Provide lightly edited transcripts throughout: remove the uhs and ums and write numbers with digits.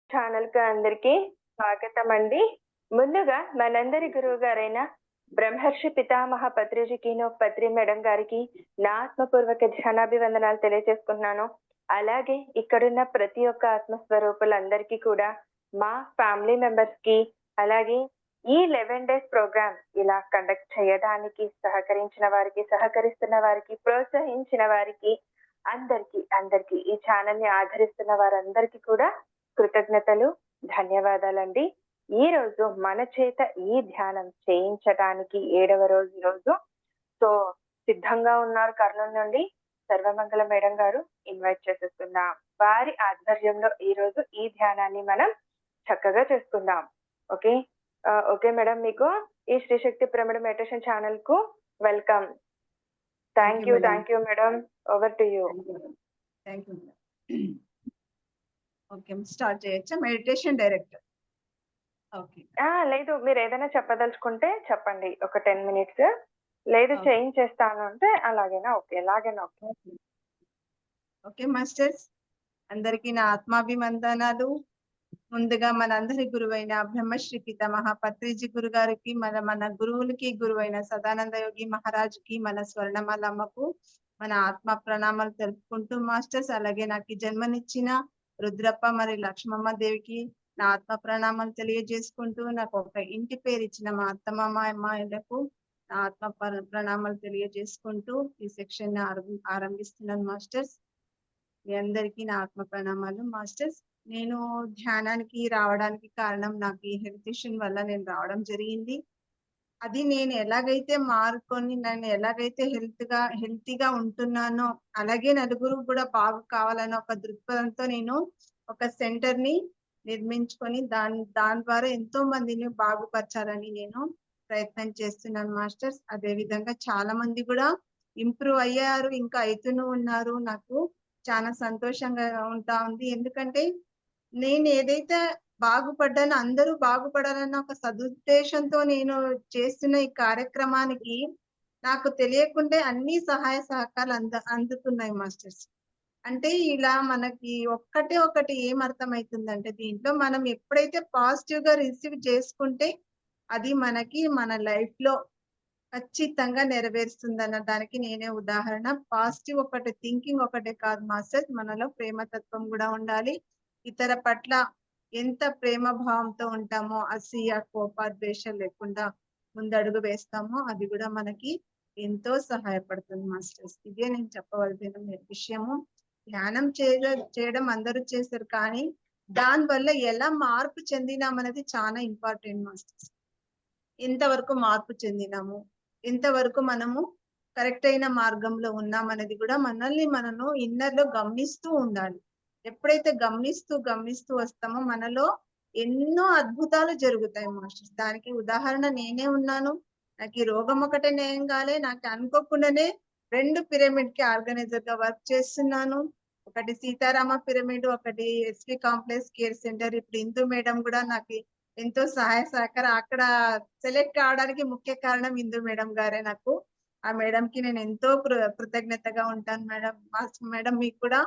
ఛానల్‌కి అందరికీ స్వాగతమండి. ముందుగా మనందరి గురువుగారైన బ్రహ్మర్షి పితామహ పత్రి మేడం గారికి నా ఆత్మపూర్వక ధ్యానాభివందనాలు తెలియజేసుకుంటున్నాను. అలాగే ఇక్కడున్న ప్రతి ఒక్క ఆత్మస్వరూపులందరికీ కూడా మా ఫ్యామిలీ మెంబర్స్‌కి, అలాగే ఈ 11 డేస్ ప్రోగ్రామ్ ఇలా కండక్ట్ చేయడానికి సహకరించిన వారికి, సహకరిస్తున్న వారికి, ప్రోత్సహించిన వారికి అందరికీ ఈ ఛానల్‌ని ఆదరిస్తున్న వారందరికీ కూడా కృతజ్ఞతలు, ధన్యవాదాలండి. ఈరోజు మన చేత ఈ ధ్యానం చేయించటానికి 7వ రోజు ఈరోజు. సో, సిద్ధంగా ఉన్నారు కర్నూలు నుండి సర్వమంగళ మేడం గారు. ఇన్వైట్ చేసేస్తున్నాం. వారి ఆధ్వర్యంలో ఈరోజు ఈ ధ్యానాన్ని మనం చక్కగా చేసుకుందాం. ఓకే. ఓకే మేడం, మీకు ఈ శ్రీ శక్తి పిరమిడ్ మెడిటేషన్ ఛానల్‌కు welcome. Thank you madam. Over to you. Thank you. Okay, start చేయొచ్చా? Meditation director. ఓకే. లేదు, మీరేదైనా చెప్పదలుచుకుంటే చెప్పండి. ఒక 10 మినిట్స్. లేదు ఓకే. చేయించేస్తాను అంటే అలాగైనా ఓకే. ఎలాగైనా ఓకే. ఓకే మాస్టర్స్, అందరికీ నా ఆత్మాభివందనాలు. ముందుగా మనందరి గురువైన బ్రహ్మశ్రీ పితామహ పత్రిజీ గురు గారికి, మన గురువులకి గురువైన సదానంద యోగి మహారాజుకి, మన స్వర్ణమాలమ్మకు మన ఆత్మ ప్రణామాలు తెలుపుకుంటూ మాస్టర్స్, అలాగే నాకు జన్మనిచ్చిన రుద్రప్ప మరి లక్ష్మమ్మ దేవికి నా ఆత్మ ప్రణామాలు తెలియజేసుకుంటూ, నాకు ఒక ఇంటి పేరు ఇచ్చిన మా అత్తమామలకు నా ఆత్మ ప్రణామాలు తెలియజేసుకుంటూ ఈ సెక్షన్ ఆరంభిస్తున్నాను మాస్టర్స్. మీ అందరికీ నా ఆత్మ ప్రణామాలు మాస్టర్స్. నేను ధ్యానానికి రావడానికి కారణం, నాకు ఈ హెల్త్ ఇష్యూ వల్ల నేను రావడం జరిగింది. అది నేను ఎలాగైతే మారుకొని, నన్ను ఎలాగైతే హెల్తీగా ఉంటున్నానో, అలాగే నలుగురు కూడా బాగు కావాలన్న ఒక దృక్పథంతో నేను ఒక సెంటర్ ని నిర్మించుకొని దాని ద్వారా ఎంతో మందిని బాగుపరచాలని నేను ప్రయత్నం చేస్తున్నాను మాస్టర్స్. అదే విధంగా చాలా మంది కూడా ఇంప్రూవ్ అయ్యారు, ఇంకా అవుతూనే ఉన్నారు. నాకు చాలా సంతోషంగా ఉంటా ఉంది. ఎందుకంటే నేను ఏదైతే బాగుపడ్డానో అందరూ బాగుపడాలన్న ఒక సదుద్దేశంతో నేను చేస్తున్న ఈ కార్యక్రమానికి నాకు తెలియకుంటే అన్ని సహాయ సహకారాలు అందుతున్నాయి మాస్టర్స్. అంటే ఇలా మనకి ఒకటి ఏమర్థమవుతుందంటే, దీంట్లో మనం ఎప్పుడైతే పాజిటివ్ గా రిసీవ్ చేసుకుంటే అది మనకి మన లైఫ్ లో ఖచ్చితంగా నెరవేరుస్తుందన్న దానికి నేనే ఉదాహరణ. పాజిటివ్ ఒకటి థింకింగ్ ఒకటే కాదు మాస్టర్స్, మనలో ప్రేమతత్వం కూడా ఉండాలి. ఇతర పట్ల ఎంత ప్రేమ భావంతో ఉంటామో, అసూయ, కోపద్వేషం లేకుండా ముందడుగు వేస్తామో అది కూడా మనకి ఎంతో సహాయపడుతుంది మాస్టర్స్. ఇదే నేను చెప్పవలసిన విషయము. ధ్యానం చేయడం అందరూ చేస్తారు, కానీ దాని వల్ల ఎలా మార్పు చెందినామనేది చాలా ఇంపార్టెంట్ మాస్టర్స్. ఎంతవరకు మార్పు చెందినాము, ఎంతవరకు మనము కరెక్ట్ అయిన మార్గంలో ఉన్నామనేది కూడా మనము ఇన్నర్ లో గమనిస్తూ ఉండాలి. ఎప్పుడైతే గమనిస్తూ వస్తామో మనలో ఎన్నో అద్భుతాలు జరుగుతాయి మాస్టర్స్. దానికి ఉదాహరణ నేనే ఉన్నాను. నాకు ఈ రోగం ఒకటే నయం కాలే, నాకు అనుకోకుండానే 2 పిరమిడ్ కి ఆర్గనైజర్ గా వర్క్ చేస్తున్నాను. ఒకటి సీతారామ పిరమిడ్, ఒకటి ఎస్వి కాంప్లెక్స్ కేర్ సెంటర్. ఇప్పుడు ఇందు మేడం కూడా నాకు ఎంతో సహాయ సహకారం. అక్కడ సెలెక్ట్ కావడానికి ముఖ్య కారణం ఇందు మేడం గారే. నాకు ఆ మేడం కి నేను ఎంతో కృతజ్ఞతగా ఉంటాను మేడం. మేడం మీకు కూడా,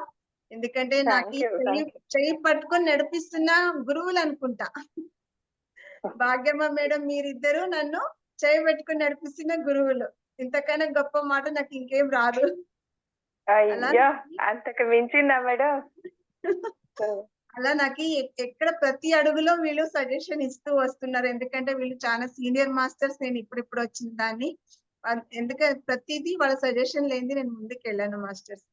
ఎందుకంటే నాకు ఈ చెయ్యి పట్టుకొని నడిపిస్తున్న గురువులు అనుకుంటా. భాగ్యమ్మ మేడం, మీరిద్దరు నన్ను చేయి పెట్టుకుని నడిపిస్తున్న గురువులు. ఇంతకన్నా గొప్ప మాట నాకు ఇంకేం రాదు. అయ్యా, అంతకు మించిందా మేడం? అలా నాకు ఎక్కడ ప్రతి అడుగులో వీళ్ళు సజెషన్ ఇస్తూ వస్తున్నారు. ఎందుకంటే వీళ్ళు చాలా సీనియర్ మాస్టర్స్, నేను ఇప్పుడు వచ్చిన దాన్ని. ఎందుకంటే ప్రతిదీ వాళ్ళ సజెషన్ లేనిది నేను ముందుకు వెళ్ళాను మాస్టర్స్.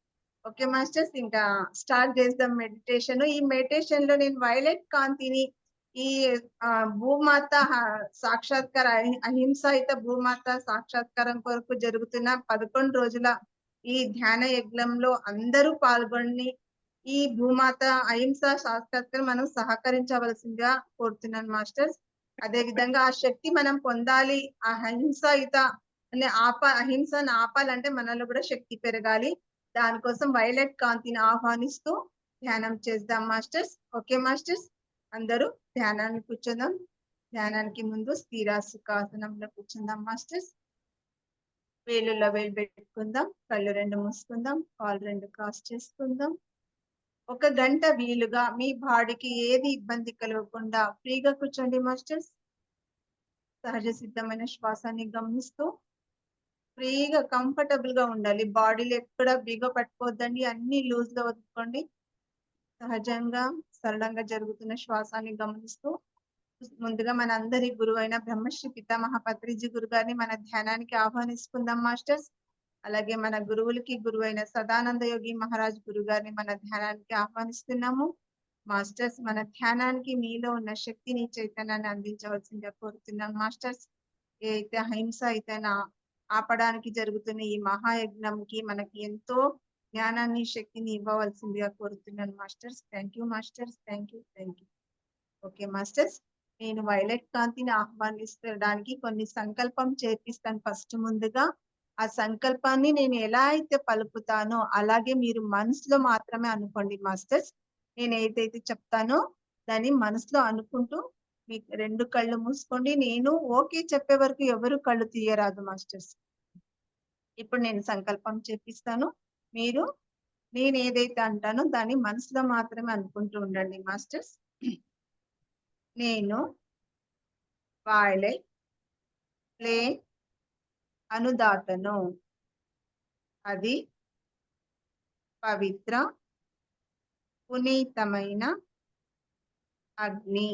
ఓకే మాస్టర్స్, ఇంకా స్టార్ట్ చేద్దాం మెడిటేషన్. ఈ మెడిటేషన్ లో నేను వైలెట్ కాంతిని, ఈ భూమాత సాక్షాత్కార అహింసాయుత భూమాత సాక్షాత్కారం కొరకు జరుగుతున్న 11 రోజుల ఈ ధ్యాన యజ్ఞంలో అందరూ పాల్గొని ఈ భూమాత అహింస సాక్షాత్కారం మనం సహకరించవలసిందిగా కోరుతున్నాను మాస్టర్స్. అదే విధంగా ఆ శక్తి మనం పొందాలి. ఆ అహింసాయుత అహింసను ఆపాలంటే మనలో కూడా శక్తి పెరగాలి. దానికోసం వైలెట్ కాంతిని ఆహ్వానిస్తూ ధ్యానం చేద్దాం మాస్టర్స్. ఓకే మాస్టర్స్, అందరూ ధ్యానాన్ని కూర్చుందాం. ధ్యానానికి ముందు స్థిరాసుకాసనంలో కూర్చుందాం మాస్టర్స్. వేలుల్లో వేలు పెట్టుకుందాం, కళ్ళు 2 మూసుకుందాం, కాళ్ళు 2 క్రాస్ చేసుకుందాం. 1 గంట వీలుగా మీ బాడీకి ఏది ఇబ్బంది కలగకుండా ఫ్రీగా కూర్చోండి మాస్టర్స్. సహజ సిద్ధమైన శ్వాసాన్ని గమనిస్తూ ఫ్రీగా కంఫర్టబుల్ గా ఉండాలి. బాడీలో ఎక్కడ బిగ పట్టుకోవద్దండి. అన్ని లూజ్ గా వదులుకోండి. సహజంగా సరళంగా జరుగుతున్న శ్వాసాన్ని గమనిస్తూ ముందుగా మన అందరి గురువైన బ్రహ్మశ్రీ పితామహ పత్రిజీ గురుగారిని మన ధ్యానానికి ఆహ్వానించుకుందాం మాస్టర్స్. అలాగే మన గురువులకి గురువైన సదానంద యోగి మహారాజ్ గురుగారిని మన ధ్యానానికి ఆహ్వానిస్తున్నాము. మాస్టర్స్, మన ధ్యానానికి మీలో ఉన్న శక్తిని, చైతన్యాన్ని అందించవలసిందిగా కోరుతున్నాం మాస్టర్స్. ఏ అయితే అహింస అయితే ఆపడానికి జరుగుతున్న ఈ మహాయజ్ఞంకి మనకి ఎంతో జ్ఞానాన్ని, శక్తిని ఇవ్వవలసిందిగా కోరుతున్నాను masters. Thank you masters. Thank you. Okay masters, నేను వైలెట్ కాంతిని ఆహ్వానించడానికి కొన్ని సంకల్పం చేపిస్తాను. ఫస్ట్ ముందుగా ఆ సంకల్పాన్ని నేను ఎలా అయితే పలుకుతానో అలాగే మీరు మనసులో మాత్రమే అనుకోండి మాస్టర్స్. నేను ఏదైతే చెప్తానో దాన్ని మనసులో అనుకుంటూ మీకు 2 కళ్ళు మూసుకోండి. నేను ఓకే చెప్పే వరకు ఎవరు కళ్ళు తీయరాదు మాస్టర్స్. ఇప్పుడు నేను సంకల్పం చేపిస్తాను. మీరు నేను ఏదైతే అంటానో దాన్ని మనసులో మాత్రమే అనుకుంటూ ఉండండి మాస్టర్స్. నేను వైలెట్ ఫ్లేమ్ అనుదాతను. అది పవిత్ర పునీతమైన అగ్ని.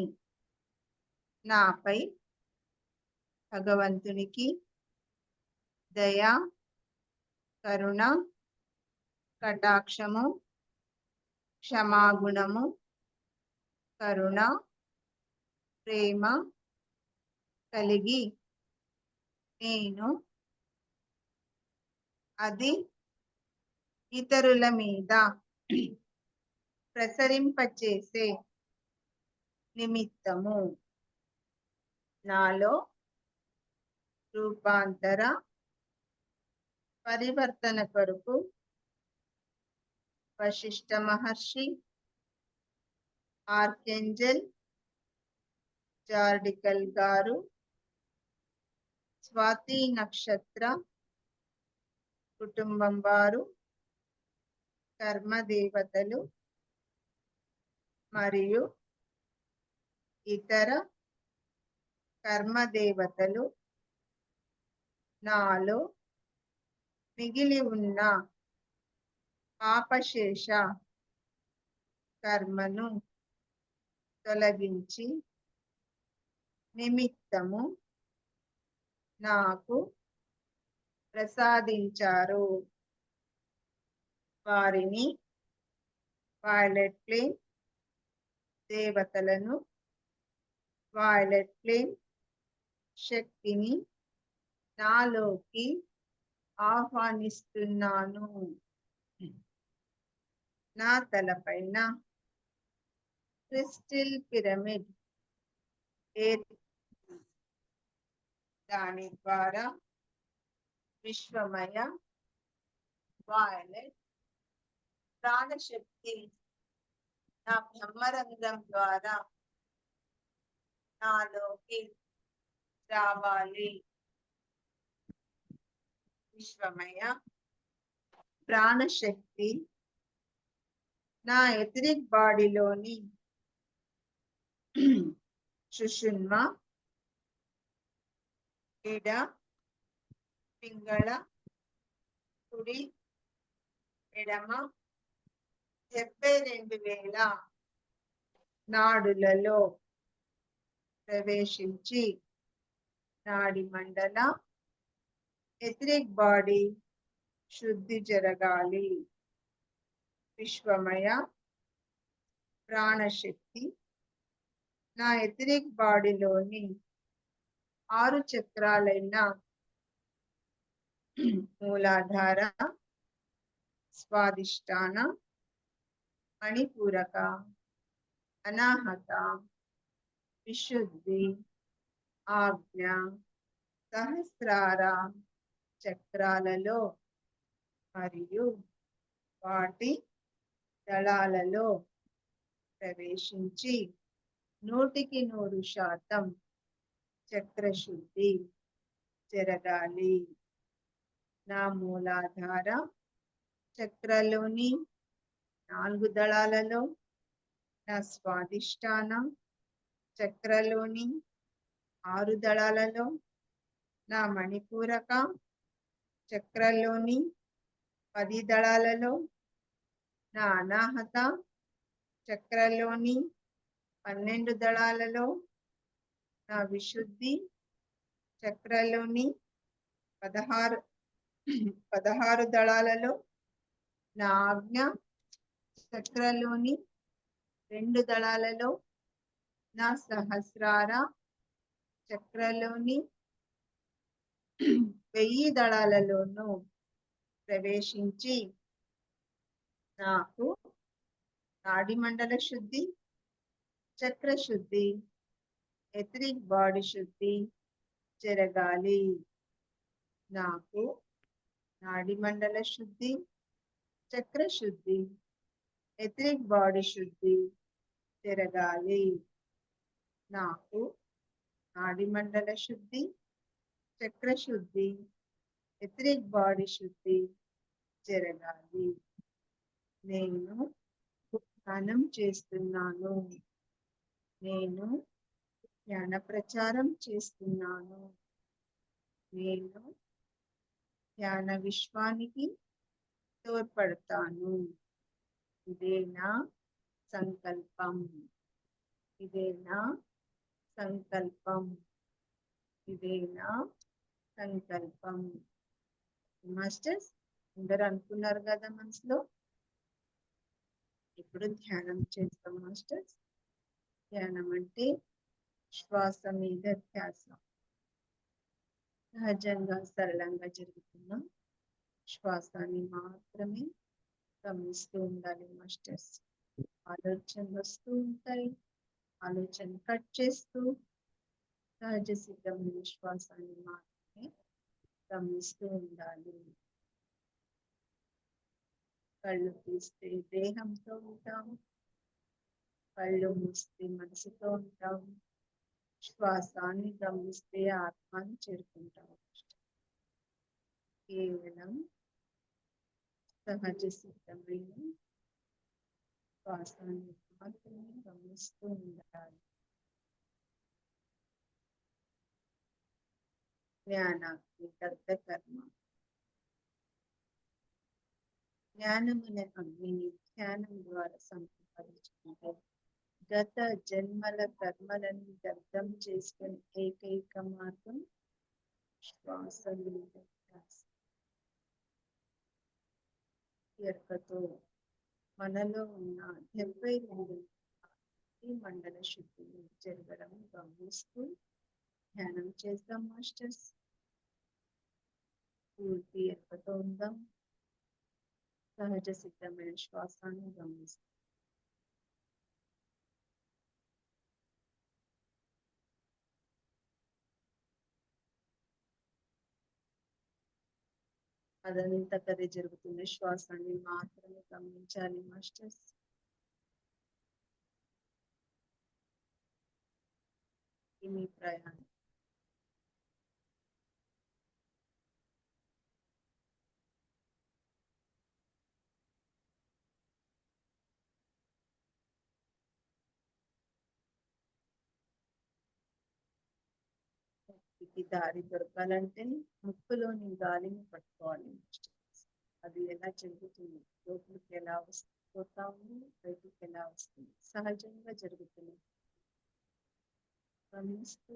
నాపై భగవంతునికి దయ, కరుణ, కటాక్షము, క్షమాగుణము, కరుణ, ప్రేమ కలిగి నేను అది ఇతరుల మీద ప్రసరింపచేసే నిమిత్తము నాలో రూపాంతర పరివర్తన కొరకు వశిష్ఠ మహర్షి, ఆర్కేంజెల్ జార్డికల్ గారు, స్వాతి నక్షత్ర కుటుంబం వారు, కర్మదేవతలు మరియు ఇతర కర్మదేవతలు నాలో మిగిలి ఉన్న పాపశేష కర్మను తొలగించి నిమిత్తము నాకు ప్రసాదించారు. వారిని వైలెట్ ఫ్లేమ్ దేవతలను, వైలెట్ ఫ్లేమ్ శక్తిని నాలోకి ఆహ్వానిస్తున్నాను. నా తలపైన క్రిస్టల్ పిరమిడ్ దాని ద్వారా విశ్వమయ వైలెట్ ప్రాణశక్తి నా బ్రహ్మరంధ్రం ద్వారా నాలోకి రావాలి. విశ్వమయ ప్రాణశక్తి నా ఎథరిక్ బాడీలోని సుషుమ్న, ఎడ, పింగళ, కుడి, ఎడమ 72,000 నాడులలో ప్రవేశించి నాడి మండల ఎథరిక్ బాడీ శుద్ధి జరగాలి. విశ్వమయ ప్రాణశక్తి నా ఎథరిక్ బాడీలోని 6 చక్రాలైన మూలాధార, స్వాదిష్టాన, మణిపూరక, అనాహత, విశుద్ధి, ఆజ్ఞ, సహస్రార చక్రాలలో మరియు వాటి దళాలలో ప్రవేశించి 100% చక్రశుద్ధి జరగాలి. నా మూలాధార చక్రలోని 4 దళాలలో నా స్వాదిష్టాన చక్రలోని 6 దళాలలో నా మణిపూరక చక్రలోని 10 దళాలలో నా అనాహత చక్రలోని 12 దళాలలో నా విశుద్ధి చక్రలోని 16 దళాలలో నా ఆజ్ఞ చక్రలోని 2 దళాలలో నా సహస్రార చక్రలోని 1000 దళాలలోనూ ప్రవేశించి నాకు నాడి మండల శుద్ధి చక్ర శుద్ధి ఎథరిక్ బాడీ శుద్ధి జరగాలి. నాకు నాడి మండల శుద్ధి చక్ర శుద్ధి ఎథరిక్ బాడీ శుద్ధి జరగాలి. నాకు నాడి మండల శుద్ధి చక్ర శుద్ధి ఎథరిక్ బాడీ శుద్ధి జరగాలి. నేను ధ్యానం చేస్తున్నాను. నేను జ్ఞాన ప్రచారం చేస్తున్నాను. నేను జ్ఞాన విశ్వానికి తోడ్పడతాను. ఇదే నా సంకల్పం. ఇదే నా సంకల్పం. ఇదే నా సంకల్పం. మాస్టర్స్ అందరూ అనుకున్నారు కదా మనసులో. ఇప్పుడు ధ్యానం చేస్తాం మాస్టర్స్. ధ్యానం అంటే శ్వాస మీద ధ్యాస. సహజంగా సరళంగా జరుగుతున్న శ్వాసాన్ని మాత్రమే గమనిస్తూ ఉండాలి మాస్టర్స్. ఆలోచనలు వస్తూ ఉంటాయి. ఆలోచన కట్ చేస్తూ సహజ సిద్ధమైన శ్వాసాన్ని మాత్రమే గమనిస్తూ ఉండాలి. కళ్ళు తీస్తే దేహంతో ఉంటాం. కళ్ళు మూస్తే మనసుతో ఉంటాం. శ్వాసాన్ని గమనిస్తే ఆత్మని చేరుకుంటాం. కేవలం సహజ సిద్ధమైన శ్వాసాన్ని మాత్రమే గమనిస్తూ ఉండాలి. జ్ఞానాగ్ని దగ్ధ కర్మ. జ్ఞానమున అగ్నిని ధ్యానం ద్వారా సంపాదించుకుంటే గత జన్మల కర్మలను దగ్ధం చేసుకుని ఏకైక మార్గం శ్వాస మీద ధ్యాస. ఎక్కతో మనలో ఉన్న 72 మండల శుద్ధిని జరగడం గమనిస్తూ ధ్యానం చేద్దాం మాస్టర్స్. పూర్తి ఎక్కతో ఉందాం. సహజ సిద్ధమైన శ్వాసాన్ని గమనిస్తాం. అదంతకదే జరుగుతున్న శ్వాసాన్ని మాత్రమే గమనించాలి మాస్టర్స్. మీ ప్రయాణం దారి దొరకాలంటే ముక్కులోని గాలిని పట్టుకోవాలి. అది ఎలా జరుగుతుంది, లోపలికి ఎలా పోతా ఉంది, బయటికి ఎలా వస్తుంది, సహజంగా జరుగుతుంది. గమనిస్తూ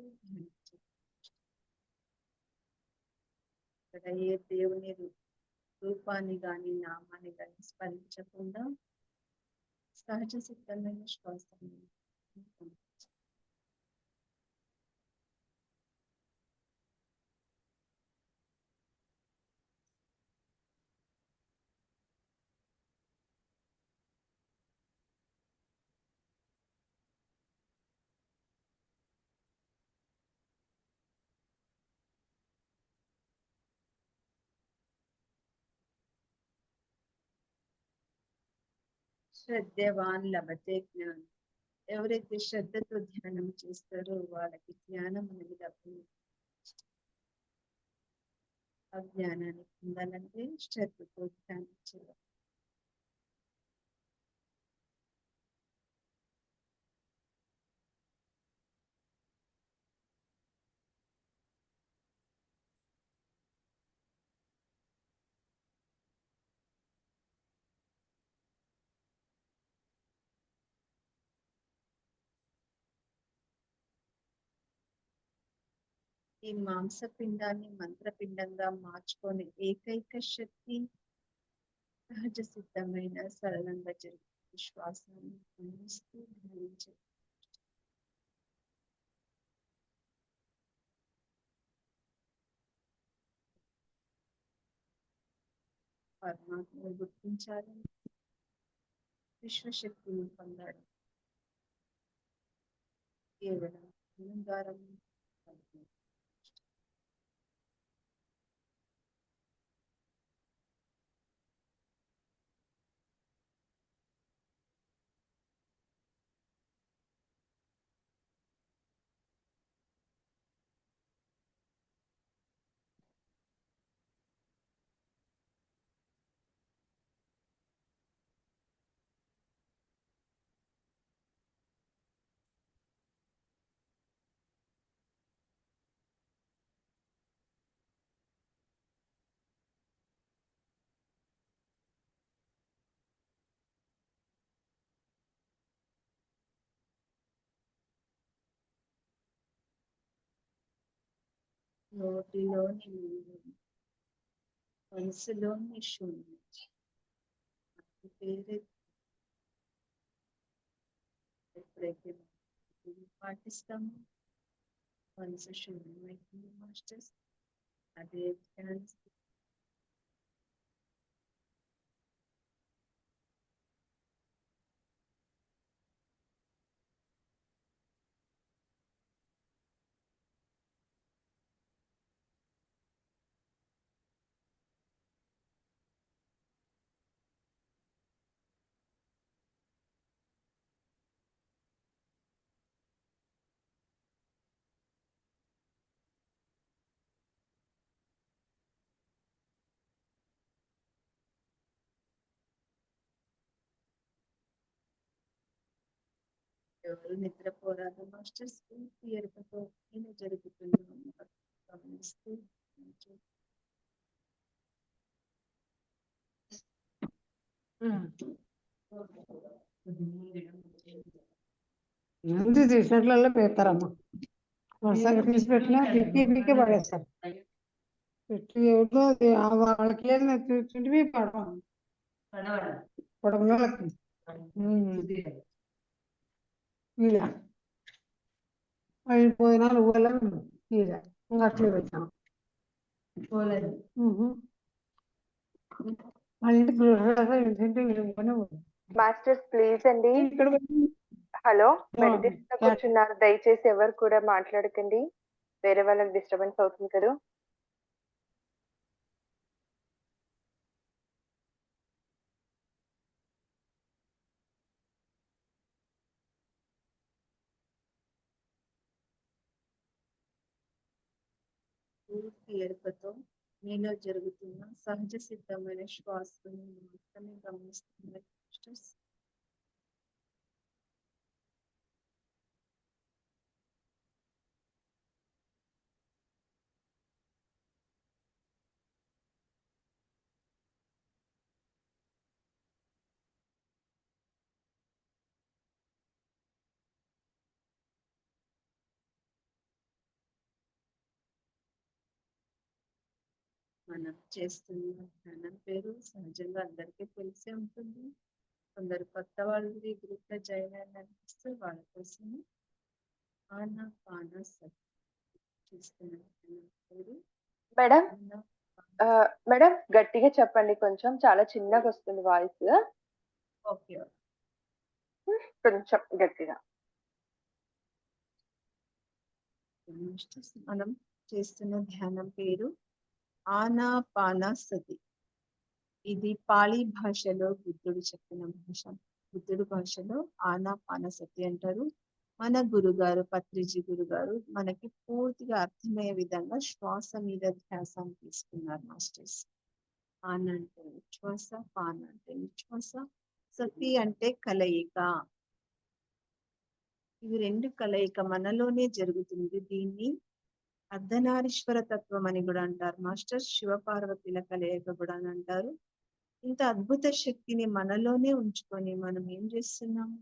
ఇక్కడ ఏ దేవుని రూపాన్ని గాని నామాన్ని గాని స్మరించకుండా సహజ సిద్ధమైన శ్వాసాన్ని శ్రద్ధవాన్ లభతే జ్ఞానం. ఎవరైతే శ్రద్ధతో ధ్యానం చేస్తారో వాళ్ళకి జ్ఞానం అనేది లభ్యం. ఆ జ్ఞానాన్ని పొందాలంటే శ్రద్ధతో ధ్యానం చేయాలి. ఈ మాంసపిండాన్ని మంత్రపిండంగా మార్చుకొని ఏకైక శక్తి సహజ సిద్ధమైన సరళంగా జరిగే విశ్వాసాన్ని గమనిస్తూ ధ్యానించే పరమాత్మను గుర్తించాలని విశ్వశక్తిని పొందాడు. కేవలం అహంకారం నోటిలోని మనసులోని శూన్యం పేరు ఎప్పుడైతే పాటిస్తామో మనసు శూన్యమైతుంది మాస్టర్స్. అదే ఎవరు నిద్రపోరాదు మాస్టర్స్. పూర్తి ఎరుకతో నేను జరుగుతున్నాను గమనిస్తూ మంది తీసినట్లలో పెడతారమ్మా. వరుసగా తీసి పెట్టినా పీకే పడేస్తారు. పెట్టి ఎవరితో వాళ్ళకి ఏదైనా తింటే పడవ ఇలా భోజనాలు ఇలా ఇంకా అట్లే పెట్టాను. వాళ్ళ ఇంటికి మాస్టర్స్ ప్లీజ్ అండి. ఇక్కడ హలో, మెడిటేషన్ లో కూర్చున్నారు, దయచేసి ఎవరు కూడా మాట్లాడకండి, వేరే వాళ్ళకి డిస్టర్బెన్స్ అవుతుంది కదా. పూర్తి ఎరుకతో మీలో జరుగుతున్న సహజ సిద్ధమైన శ్వాసను మాత్రమే గమనిస్తున్నారు మాస్టర్స్. మనం చేస్తున్న ధ్యానం పేరు సహజంగా అందరికీ తెలిసే ఉంటుంది. కొందరు కొత్త వాళ్ళు గ్రూప్ లో జాయిన్ అనిపిస్తే వాళ్ళ కోసం ఆనాపానసతి చేస్తున్న పేరు. మేడం మేడం గట్టిగా చెప్పండి, కొంచెం చాలా చిన్నగా వస్తుంది వాయిస్. ఓకే, కొంచెం గట్టిగా. మనం చేస్తున్న ధ్యానం పేరు ఆనాపానసతి. ఇది పాళీ భాషలో బుద్ధుడు చెప్పిన భాష. బుద్ధుడు భాషలో ఆనాపానసతి అంటారు. మన గురుగారు పత్రిజీ గురుగారు మనకి పూర్తిగా అర్థమయ్యే విధంగా శ్వాస మీద ధ్యాసం తీసుకున్నారు మాస్టర్స్. ఆన అంటే నిశ్వాస, పాన అంటే నిశ్వాస, సతి అంటే కలయిక. ఇవి రెండు కలయిక మనలోనే జరుగుతుంది. దీన్ని అర్ధనారీశ్వర తత్వం అని కూడా అంటారు మాస్టర్. శివపార్వతుల కలయిక కూడా అని అంటారు. ఇంత అద్భుత శక్తిని మనలోనే ఉంచుకొని మనం ఏం చేస్తున్నాము?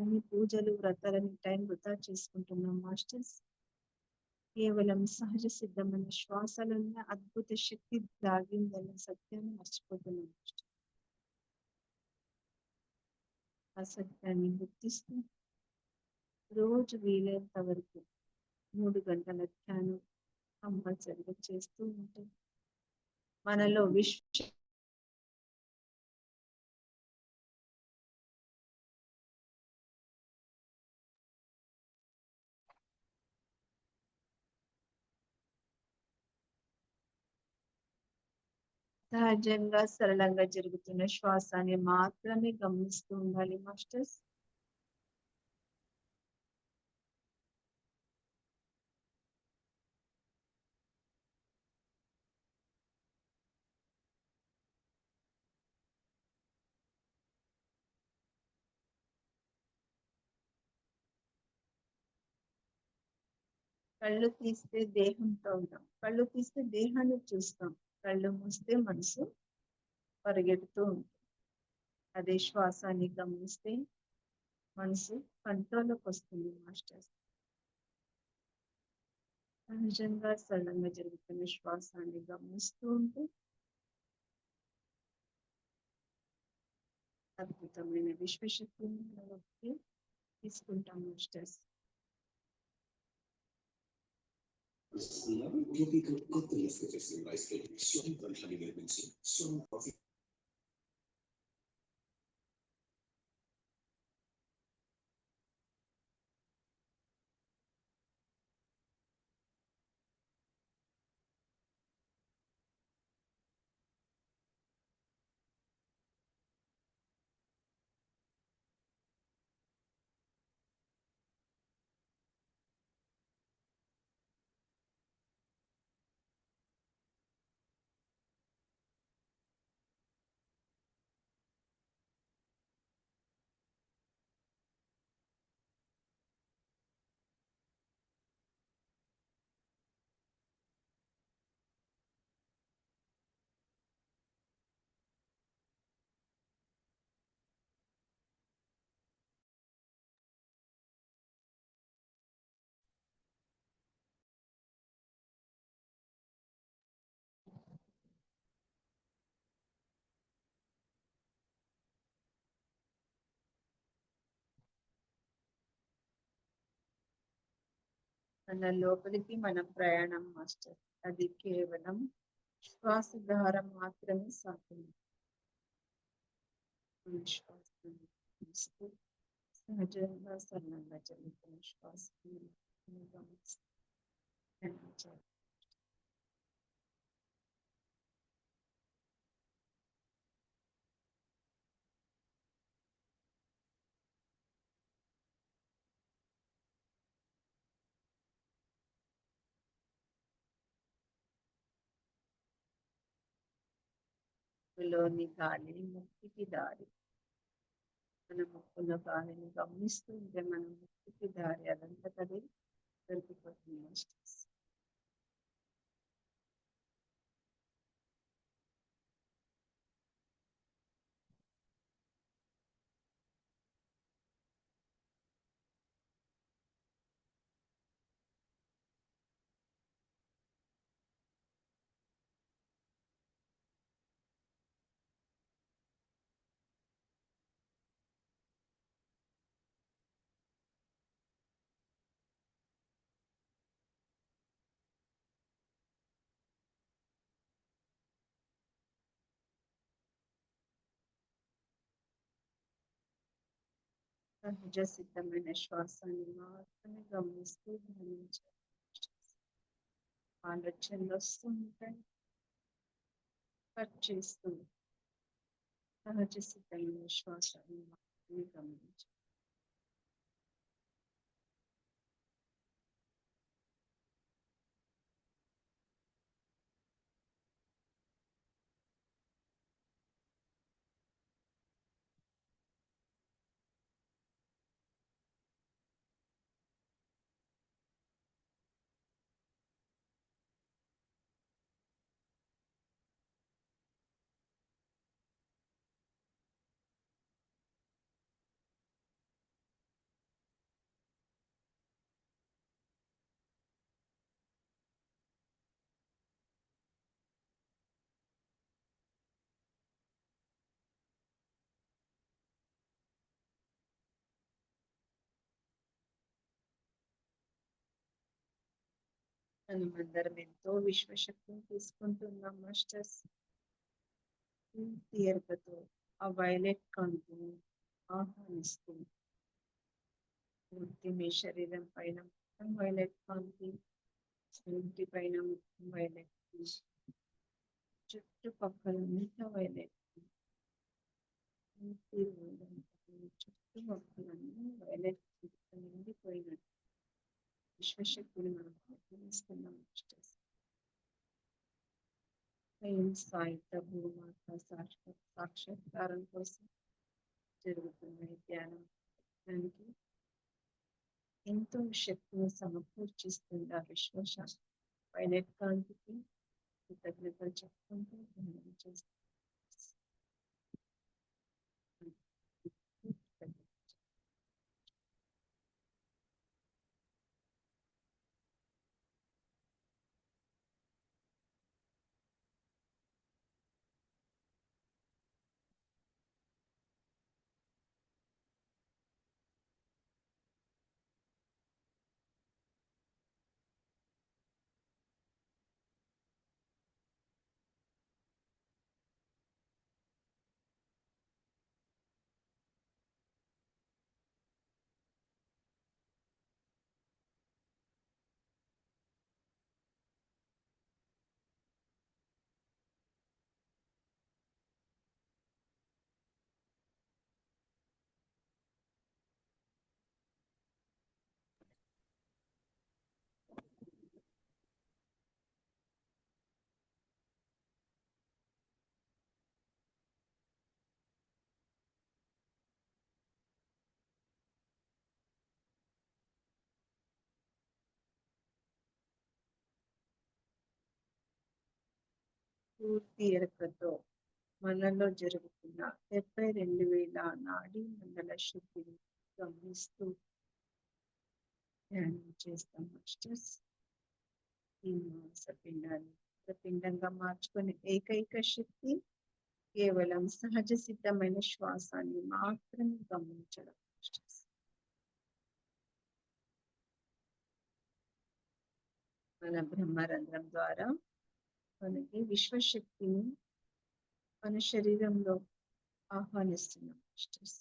అన్ని పూజలు వ్రతాలని టైం వృధా చేసుకుంటున్నాం మాస్టర్స్. కేవలం సహజ సిద్ధమైన శ్వాసలోనే అద్భుత శక్తి దాగిందన్న సత్యాన్ని మర్చిపోతున్నాం మాస్టర్. ఆ సత్యాన్ని గుర్తిస్తూ రోజు వీలైనంత వరకు 3 గంటల ధ్యానం కంపల్సరిగా చేస్తూ ఉంటే మనలో సహజంగా సరళంగా జరుగుతున్న శ్వాసాన్ని మాత్రమే గమనిస్తూ ఉండాలి మాస్టర్స్. కళ్ళు తీస్తే దేహంతో ఉంటాం, కళ్ళు తీస్తే దేహాన్ని చూస్తాం, కళ్ళు మూస్తే మనసు పరిగెడుతూ ఉంటుంది. అదే శ్వాసాన్ని గమనిస్తే మనసు కంట్రోల్లోకి వస్తుంది మాస్టర్స్. సహజంగా సరళంగా జరుగుతున్న శ్వాసాన్ని గమనిస్తూ ఉంటే అద్భుతమైన విశ్వశక్తిని మనలోకి తీసుకుంటాం మాస్టర్స్. మన లోపలికి మన ప్రయాణం మాస్టర్. అది కేవలం శ్వాస ద్వారా మాత్రమే సాధ్యం. శ్వాసను తీస్తూ సహజంగా సరళంగా జరుగుతున్న శ్వాసను గమనిస్తూ ముక్కులోని గాలిని ముక్తికి దారి. మన ముక్కులో గాలిని గమనిస్తూ ఉంటే మన ముక్తికి దారి అదంతకదే దొరికిపోతుంది మాస్టర్స్. సహజ సిద్ధమైన శ్వాసాన్ని మాత్రమే గమనిస్తూ ధ్యానించాలి. ఆలోచనలు వస్తూ ఉంటాయి, కట్ చేస్తూ సహజ సిద్ధమైన శ్వాసాన్ని మాత్రమే గమనించాలి. మనమందరం ఎంతో విశ్వశక్తిని తీసుకుంటున్నాం మాస్టర్స్. తీరికతో ఆ వైలెట్ కాంతిని ఆహ్వానిస్తూ పూర్తి మీ శరీరం పైన మొత్తం వైలెట్ కాంతి, ఒంటి పైన మొత్తం వైలెట్, చుట్టుపక్కల అంతా వైలెట్, చుట్టుపక్కలన్నీ వైలెట్ నిండిపోయినట్టు విశ్వశక్తిని మనం ఆహ్వానిస్తున్నాం మాస్టర్స్. సాయి ప్రభు మాత సాక్షాత్కారం కోసం జరుగుతున్న ఈ ధ్యానానికి ఎంతో శక్తిని సమకూర్చిస్తుంది ఆ విశ్వశాస్త్రం. వైలెట్ కాంతికి కృతజ్ఞతలు చెప్పుకుంటూ ధ్యానం చేస్తాం. పూర్తి ఎరుకతో మనలో జరుగుతున్న 72,000 నాడీ మండల శుద్ధిని గమనిస్తూ ధ్యానం చేస్తాం మాస్టర్స్. ఈ మాంసపిండాన్ని పిండంగా మార్చుకునే ఏకైక శక్తి కేవలం సహజ సిద్ధమైన శ్వాసాన్ని మాత్రమే గమనించడం మాస్టర్స్. మన బ్రహ్మరంధ్రం ద్వారా మనకి విశ్వశక్తిని మన శరీరంలో ఆహ్వానిస్తున్నాం మాస్టర్స్.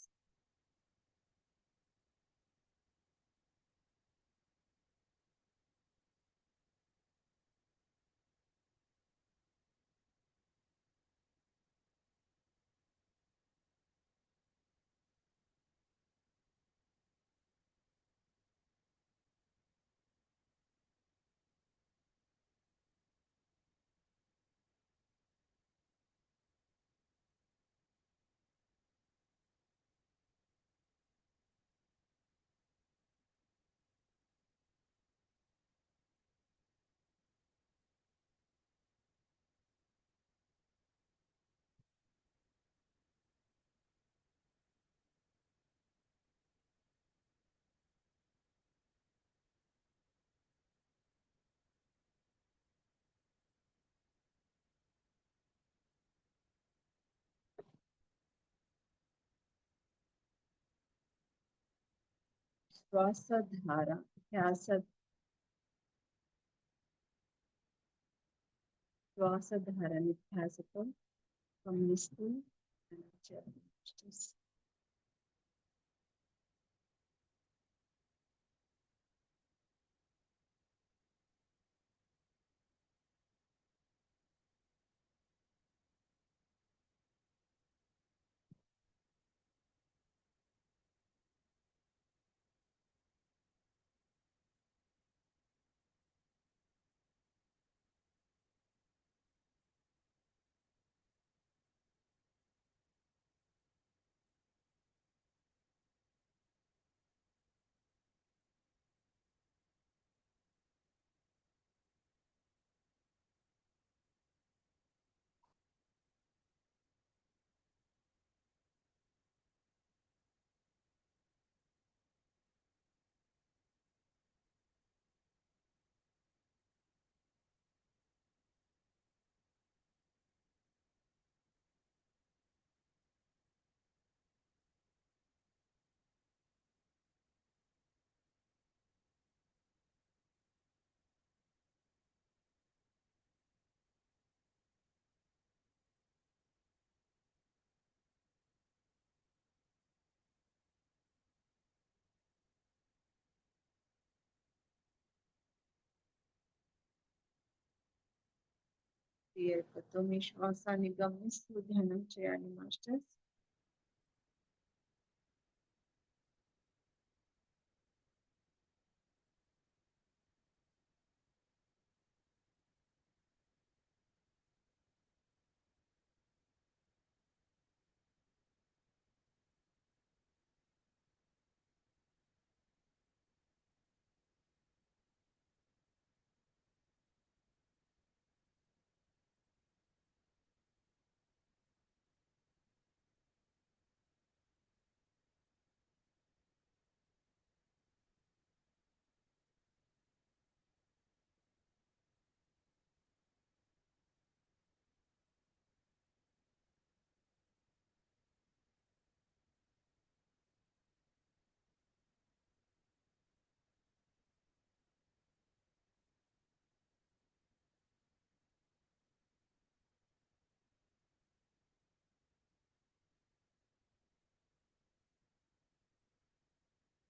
శ్వాసధార శ్వాసధారని ధ్యాసతో గమనిస్తూ ఎరుకతో మీ శ్వాసాన్ని గమనిస్తూ ధ్యానం చేయాలి మాస్టర్స్.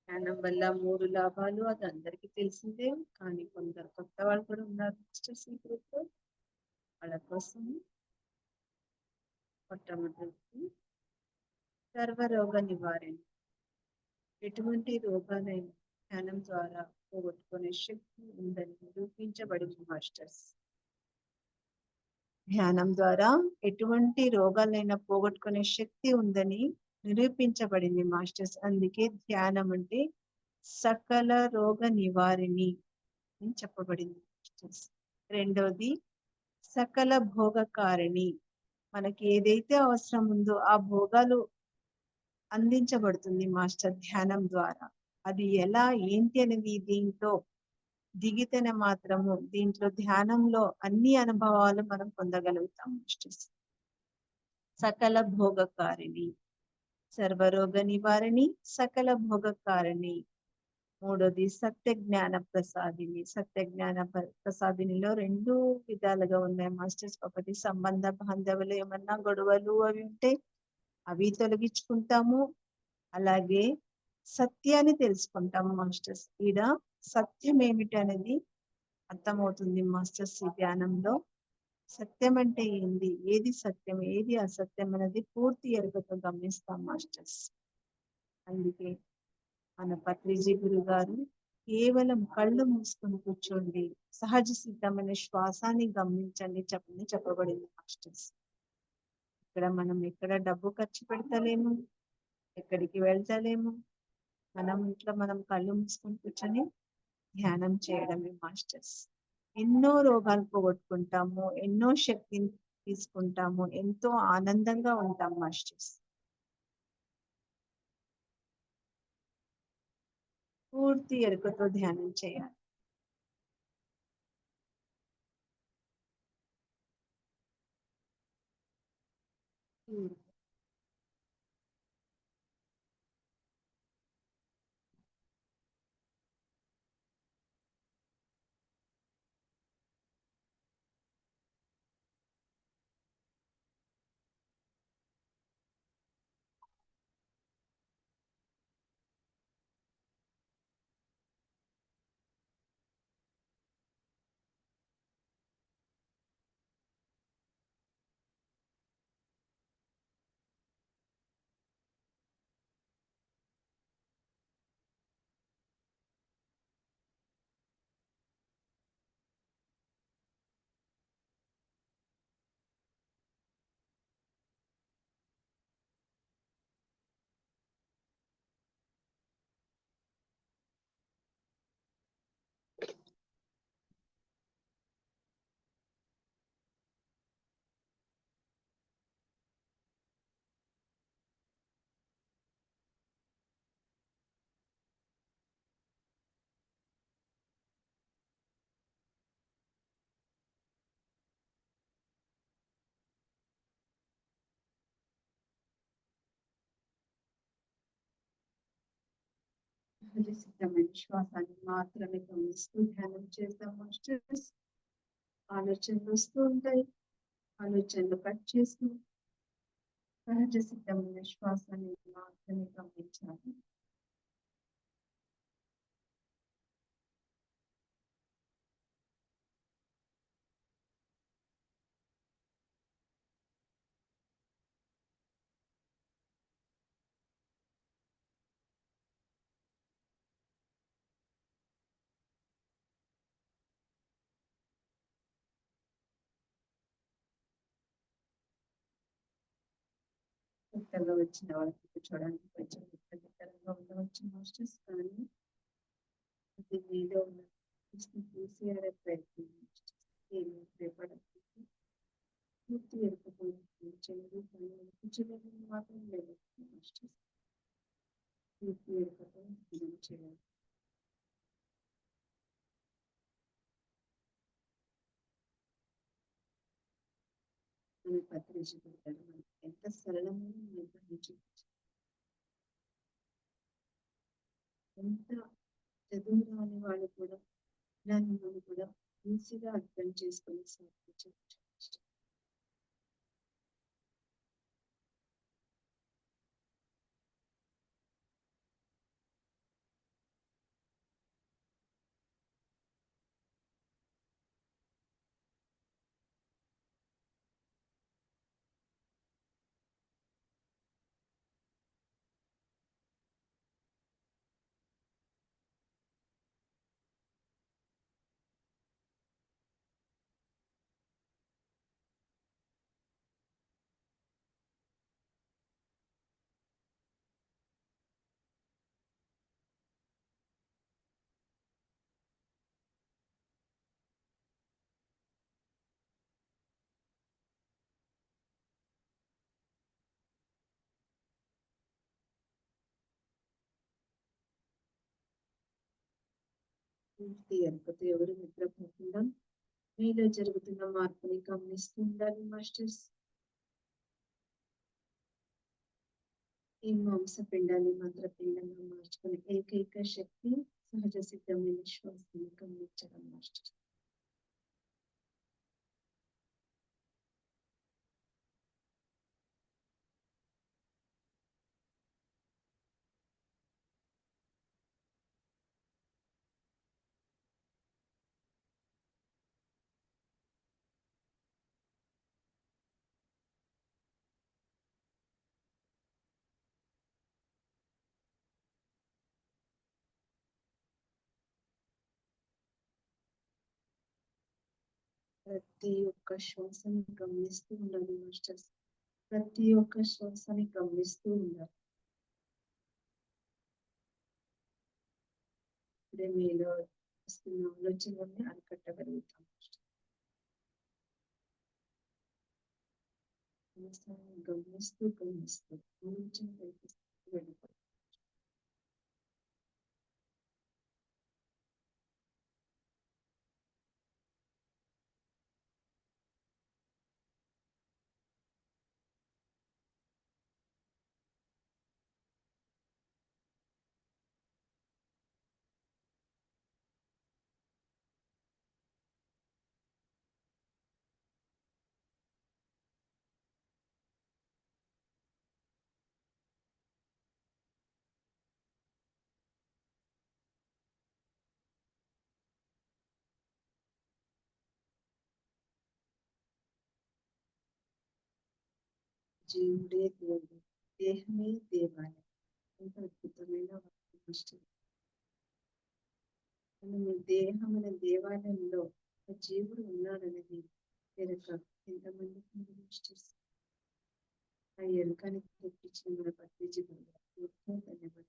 ధ్యానం వల్ల 3 లాభాలు అది అందరికీ తెలిసిందే, కానీ కొందరు కొత్త వాళ్ళు కూడా ఉన్నారు మాస్టర్స్ ఈ గ్రూప్ లో. వాళ్ళ కోసం మొట్టమొదటి సర్వరోగ నివారణ. ఎటువంటి రోగాలైనా ధ్యానం ద్వారా పోగొట్టుకునే శక్తి ఉందని నిరూపించబడింది మాస్టర్స్. ధ్యానం ద్వారా ఎటువంటి రోగాలైనా పోగొట్టుకునే శక్తి ఉందని నిరూపించబడింది మాస్టర్స్. అందుకే ధ్యానం అంటే సకల రోగ నివారిణి అని చెప్పబడింది మాస్టర్స్. రెండవది సకల భోగకారిణి. మనకి ఏదైతే అవసరం ఉందో ఆ భోగాలు అందించబడుతుంది మాస్టర్ ధ్యానం ద్వారా. అది ఎలా ఏంటి అనేది దీంట్లో దిగితేనే మాత్రము దీంట్లో ధ్యానంలో అన్ని అనుభవాలు మనం పొందగలుగుతాం మాస్టర్స్. సకల భోగకారిణి, సర్వరోగ నివారిణి, సకల భోగకారిణి. మూడోది సత్య జ్ఞాన ప్రసాదిని. సత్య జ్ఞాన ప్రసాదినిలో 2 విధాలుగా ఉన్నాయి మాస్టర్స్. ఒకటి సంబంధ బాంధవులు ఏమన్నా గొడవలు అవి ఉంటే అవి తొలగించుకుంటాము. అలాగే సత్యాన్ని తెలుసుకుంటాము మాస్టర్స్. ఈడ సత్యం ఏమిటి అనేది అర్థమవుతుంది మాస్టర్స్ ఈ ధ్యానంలో. సత్యం అంటే ఏంది, ఏది సత్యం ఏది అసత్యం అనేది పూర్తి ఎరుకతో గమనిస్తాం మాస్టర్స్. అందుకే మన పత్రిజీ గురు గారు కేవలం కళ్ళు మూసుకొని కూర్చోండి, సహజ సిద్ధమైన శ్వాసాన్ని గమనించండి చెప్పబడింది మాస్టర్స్. ఇక్కడ మనం ఎక్కడ డబ్బు ఖర్చు పెడతలేము, ఎక్కడికి వెళ్తలేము. మనం ఇంట్లో మనం కళ్ళు మూసుకొని కూర్చొని ధ్యానం చేయడమే మాస్టర్స్. ఎన్నో రోగాలు పోగొట్టుకుంటాము, ఎన్నో శక్తిని తీసుకుంటాము, ఎంతో ఆనందంగా ఉంటాం మాస్టర్స్. పూర్తి ఎరుకతో ధ్యానం చేయాలి. సిద్ధమైన శ్వాసాన్ని మాత్రమే గమనిస్తూ ధ్యానం చేద్దాం మాస్టర్స్. ఆలోచనలు వస్తూ ఉంటాయి, ఆలోచనలు కట్ చేస్తూ సహజ సిద్ధమైన శ్వాసాన్ని మాత్రమే గమనించాలి. కొత్తగా వచ్చిన వాళ్ళకి కూర్చోడానికి కొంచెం ఇబ్బందికరంగా ఉండవచ్చు మాస్టర్స్, కానీ అది మీలో ఉన్న చూసేయాలనే ప్రయత్నం మాస్టర్స్. ఏమీ భయపడకుండా పూర్తి ఎరుకపోతుంది చెడు పని కూర్చోలేదు మాత్రం లేదు మాస్టర్స్. పూర్తి ఎరుకతో ధ్యానం చేయాలి. మన పత్రిజీ పెట్టారు మనకి ఎంత సరళమైన నిర్వహించి ఎంత చదువు రాని వాళ్ళు కూడా ఇలాంటి వాళ్ళు కూడా ఈజీగా అర్థం చేసుకొని సాధించవచ్చు. పూర్తి ఎరుకతో ఎవరు నిద్రపోకుండా మీలో జరుగుతున్న మార్పుని గమనిస్తూ ఉండాలి మాస్టర్స్. ఈ మాంసపిండాన్ని మంత్రపిండంగా మార్చుకునే ఏకైక శక్తి సహజ సిద్ధమైన శ్వాసని గమనించడం మాస్టర్స్. ప్రతి ఒక్క శ్వాసని గమనిస్తూ ఉండాలి మాస్టర్స్. ప్రతి ఒక్క శ్వాసని గమనిస్తూ ఉండాలి. ఇప్పుడే మీలో వస్తున్న ఆలోచనల్ని అరికట్టగలుగుతాం మాస్టర్స్. శ్వాసని గమనిస్తూ గమనిస్తూ ఆలోచన వెళ్ళిపోతాం. జీవుడే దేవుడు, దేహమే దేవాలయం. ఎంత అద్భుతమైన వాక్యం మాస్టర్. మన దేహం అనే దేవాలయంలో ఒక జీవుడు ఉన్నాడనేది ఎరుక ఎంతమందికి ఉంది మాస్టర్స్? ఆ ఎరుకని తెప్పించిన మన పత్రిజీ ఎంతో ధన్యవాదాలు.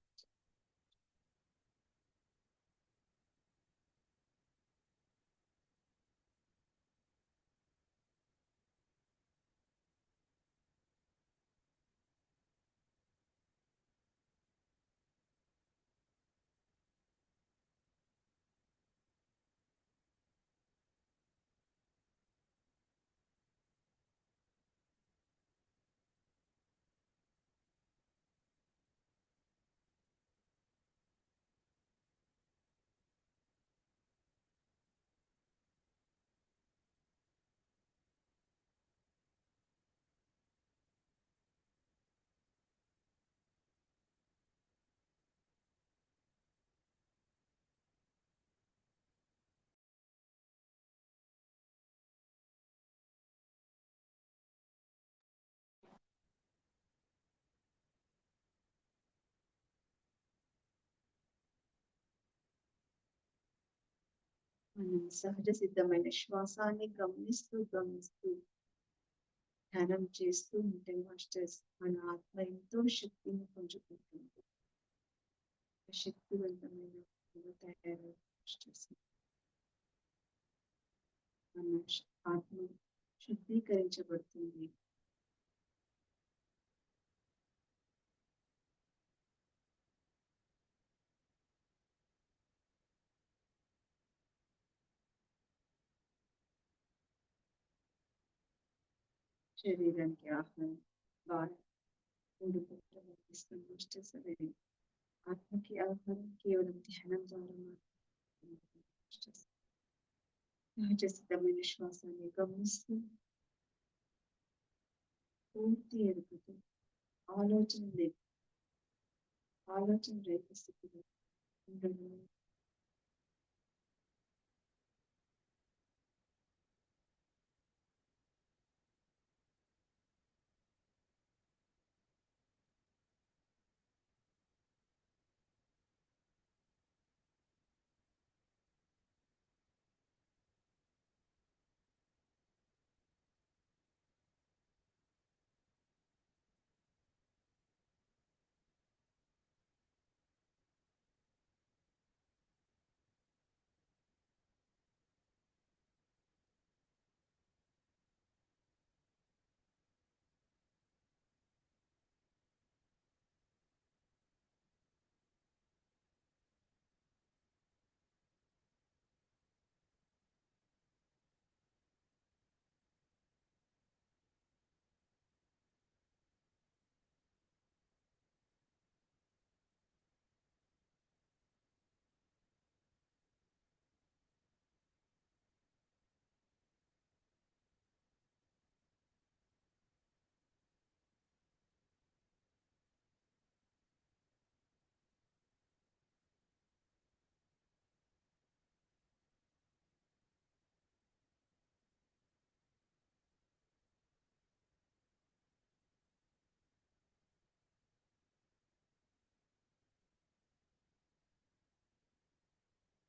మనం సహజ సిద్ధమైన శ్వాసాన్ని గమనిస్తూ ధ్యానం చేస్తూ ఉంటే మాస్టర్స్ మన ఆత్మ ఎంతో శక్తిని పుంజుకుంటుంది. శక్తివంతమైన తయారై మాస్టర్స్ మన ఆత్మ శుద్ధీకరించబడుతుంది. శరీరానికి ఆహారం బాగా ఉండిపోతుంది మాస్టర్స్. అనేది ఆత్మకి ఆహారం కేవలం ధ్యానం ద్వారా మాత్రమే. సహజ సిద్ధమైన శ్వాసాన్ని గమనిస్తూ పూర్తి ఎరుపుతూ ఆలోచన రహిత స్థితిలో ఉండడం.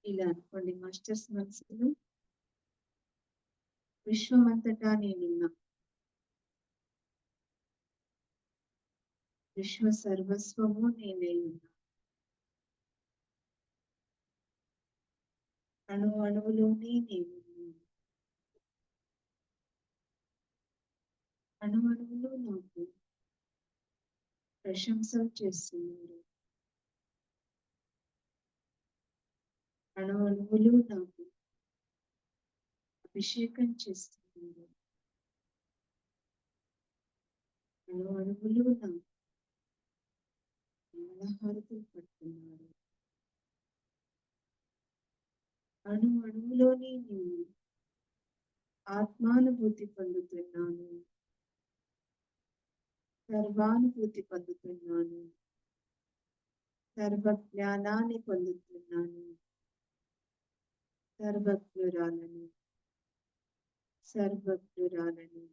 ఇలా అనుకోండి మాస్టర్స్, మనసులో విశ్వమంతటా నేనున్నా, విశ్వ సర్వస్వము నేనే ఉన్నా, అణు అణువులోనే నేను, అణు అణువులో నాకు ప్రశంసలు చేస్తున్నారు, అణు అణువులు నాకు అభిషేకం చేస్తున్నారు, అణు అణువులు నాకు మంగళహారతులు పడుతున్నారు, అణు అణువులోనే నేను ఆత్మానుభూతి పొందుతున్నాను, సర్వానుభూతి పొందుతున్నాను, సర్వజ్ఞానాన్ని పొందుతున్నాను, సర్వజ్ఞురాలను, సర్వజ్ఞురాలను,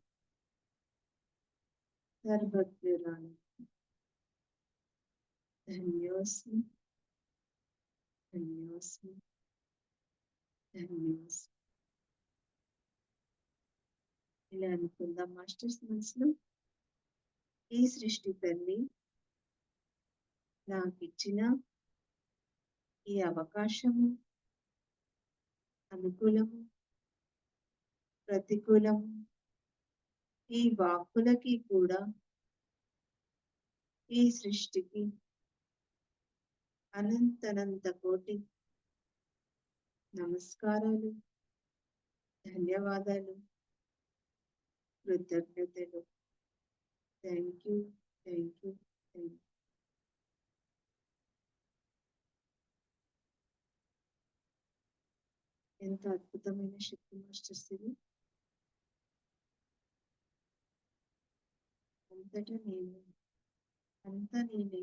సర్వజ్ఞురాలను. ధన్యోస్మి, ధన్యోస్మి, ధన్యోస్మి. ఇలా అనుకుందాం మాస్టర్స్ మనసులో. ఈ సృష్టి తల్లి నాకు ఇచ్చిన ఈ అవకాశము అనుకూలము ప్రతికూలము ఈ వాక్కులకి కూడా ఈ సృష్టికి అనంతనంత కోటి నమస్కారాలు, ధన్యవాదాలు, కృతజ్ఞతలు. Thank you, thank you, thank you. ఎంత అద్భుతమైన శక్తి మాస్టర్స్ ఇది. అంతటా నేను, అంతా నేనే.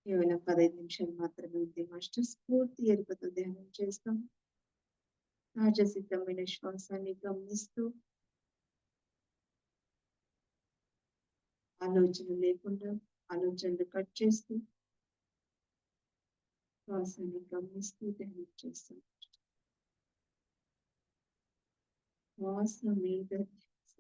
కేవలం 15 నిమిషాలు మాత్రమే ఉంది మాస్టర్స్. పూర్తి ఎరుకతో ధ్యానం చేస్తాం. సహజ సిద్ధమైన శ్వాసాన్ని గమనిస్తూ ఆలోచన లేకుండా ఆలోచనలు కట్ చేస్తూ శ్వాసని గమనిస్తూ ధ్యానం చేస్తాం. శ్వాస మీద ధ్యాస.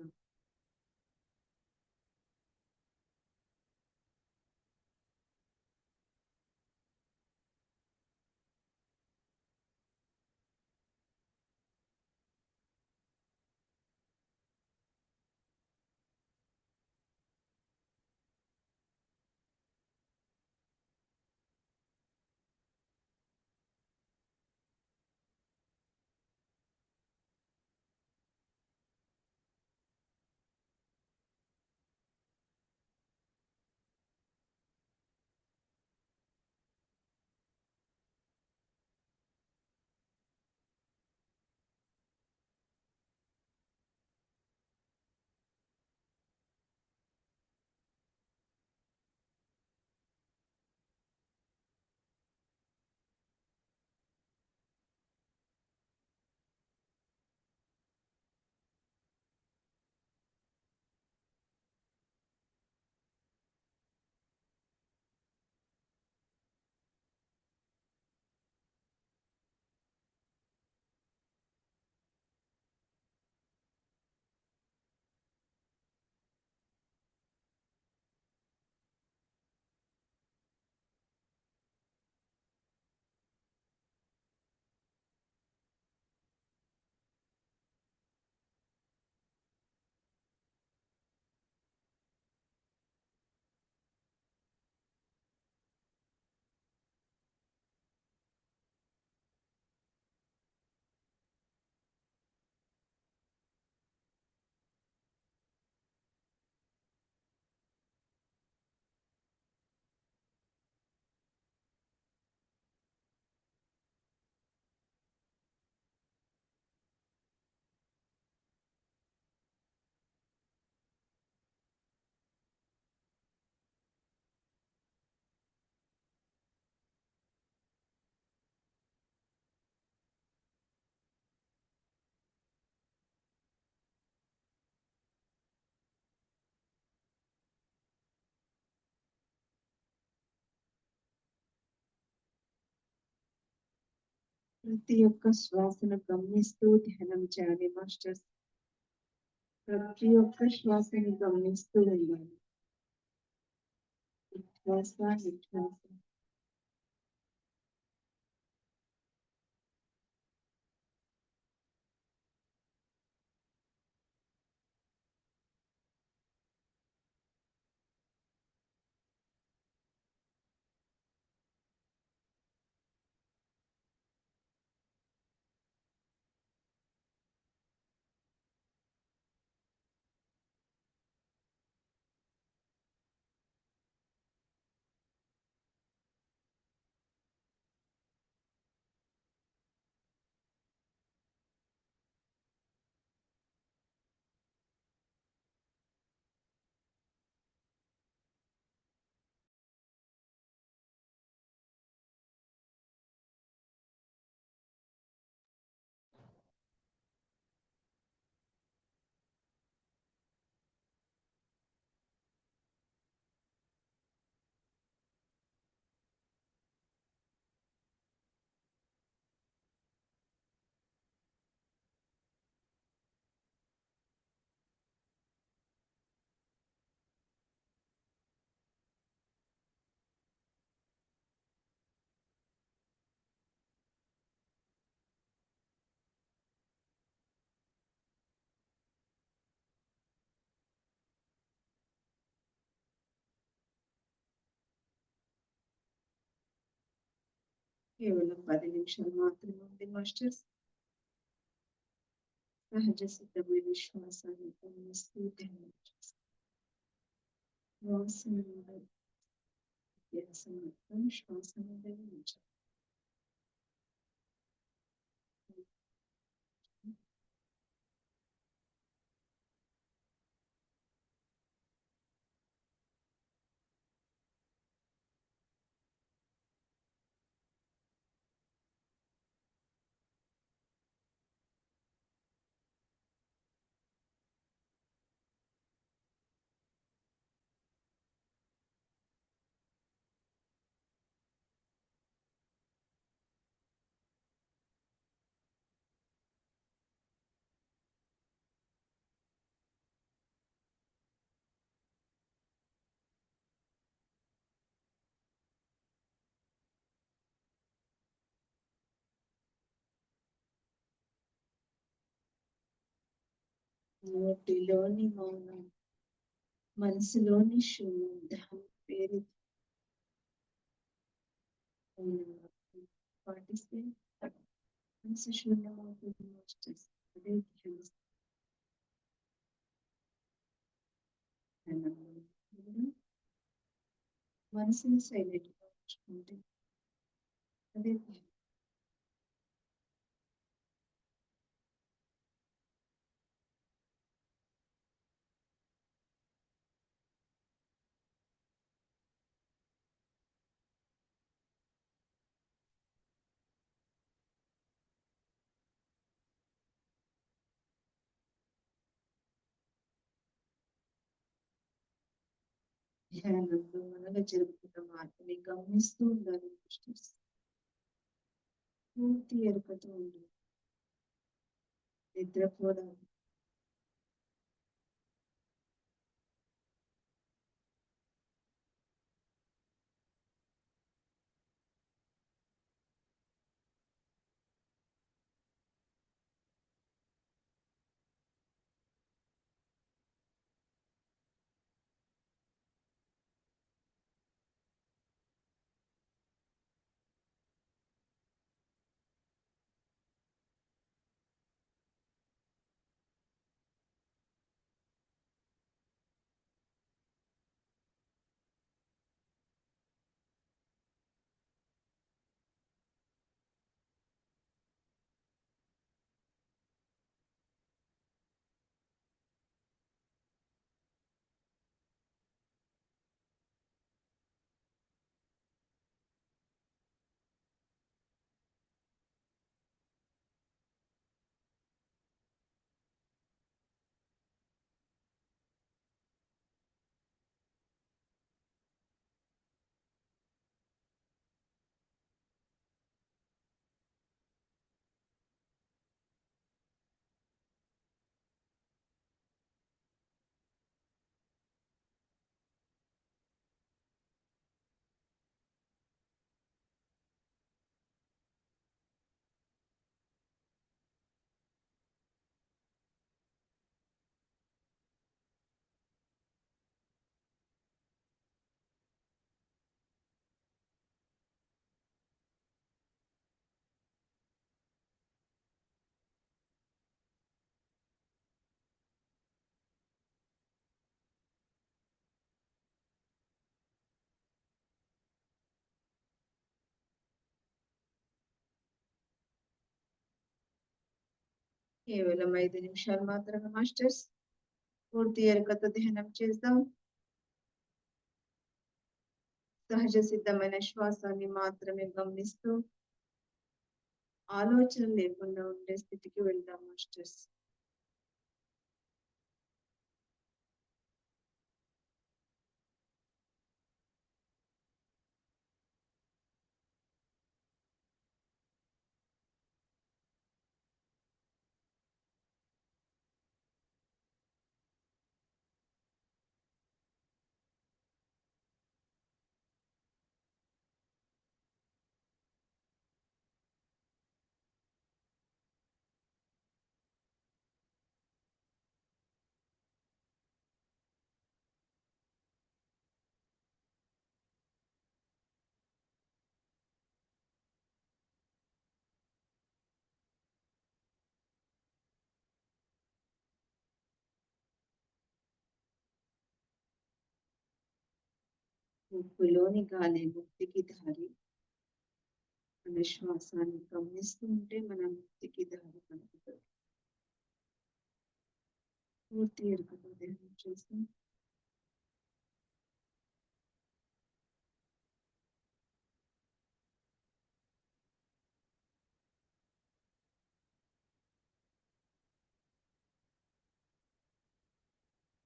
ప్రతి ఒక్క శ్వాసను గమనిస్తూ ధ్యానం చేయాలి మాస్టర్స్. ప్రతి ఒక్క శ్వాసని గమనిస్తూ ఉండాలి. శ్వాస నిశ్వాస. కేవలం 10 నిమిషాలు మాత్రమే ఉంది మాస్టర్స్. సహజ సిద్ధమైన శ్వాసాన్ని గమనిస్తూ ధ్యానం చేస్తాం. శ్వాస మీద ధ్యాస మొత్తం శ్వాస మీదనే ఉంచాలి. నోటిలోని మౌనం, మనసులోని శూన్యం, దాని పేరు మౌనంగా పాటిస్తే మనసు శూన్యమవుతుంది మాస్టర్స్. అదే ధ్యానం. మనసుని సైలెంట్ గా ఉంచుకుంటే అదే ధ్యానం. ధ్యానంలో మనలో జరుగుతున్న మార్పుని గమనిస్తూ ఉండాలి మాస్టర్స్. పూర్తి ఎరుకతో ఉండాలి. నిద్రపోవడం, కేవలం 5 నిమిషాలు మాత్రమే మాస్టర్స్. పూర్తి ఎరుకతో ధ్యానం చేద్దాం. సహజ సిద్ధమైన శ్వాసాన్ని మాత్రమే గమనిస్తూ ఆలోచన లేకుండా ఉండే స్థితికి వెళ్దాం మాస్టర్స్. ముక్కులోని గాలి ముక్తికి దారి. మన శ్వాసాన్ని గమనిస్తూ ఉంటే మన ముక్తికి దారి కలుగుతుంది. పూర్తి ఎరుకతో ధ్యానం చేస్తాం.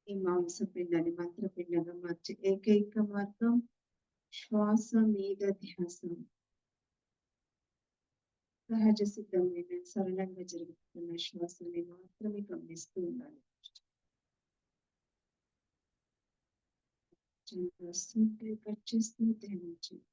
ఈ మాంసపిండాన్ని మంత్రపిండంగా మార్చే ఏకైక మార్గం శ్వాస మీద ధ్యాసం. సహజ సిద్ధమైన సరళంగా జరుగుతున్న శ్వాసని మాత్రమే గమనిస్తూ ఉండాలి. వస్తుంటే కట్ చేస్తూ ధ్యానం చేయాలి.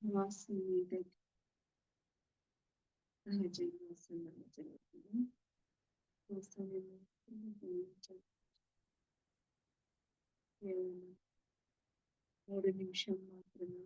వాసన మీద సహజంగా జరుగుతుంది. వాసన కేవలం 3 నిమిషాలు మాత్రమే.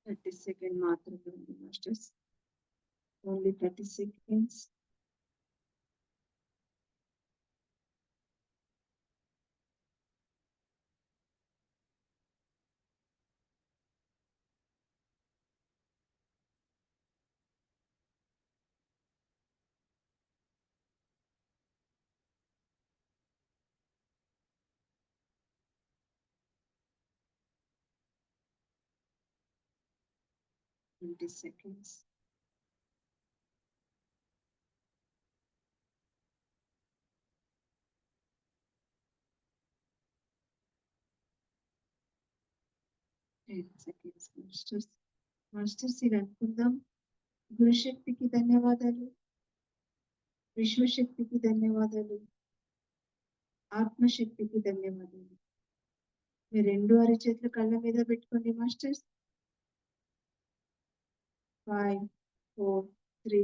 Thirty seconds మాత్రమే ఉంది masters. Only 30 seconds. Twenty seconds. Seconds masters. Masters ఇది అనుకుందాం. గురుశక్తికి ధన్యవాదాలు, విశ్వశక్తికి ధన్యవాదాలు, ఆత్మశక్తికి ధన్యవాదాలు. మీ 2 అరిచేతులు కళ్ళ మీద పెట్టుకోండి మాస్టర్స్. 5, 4, 3,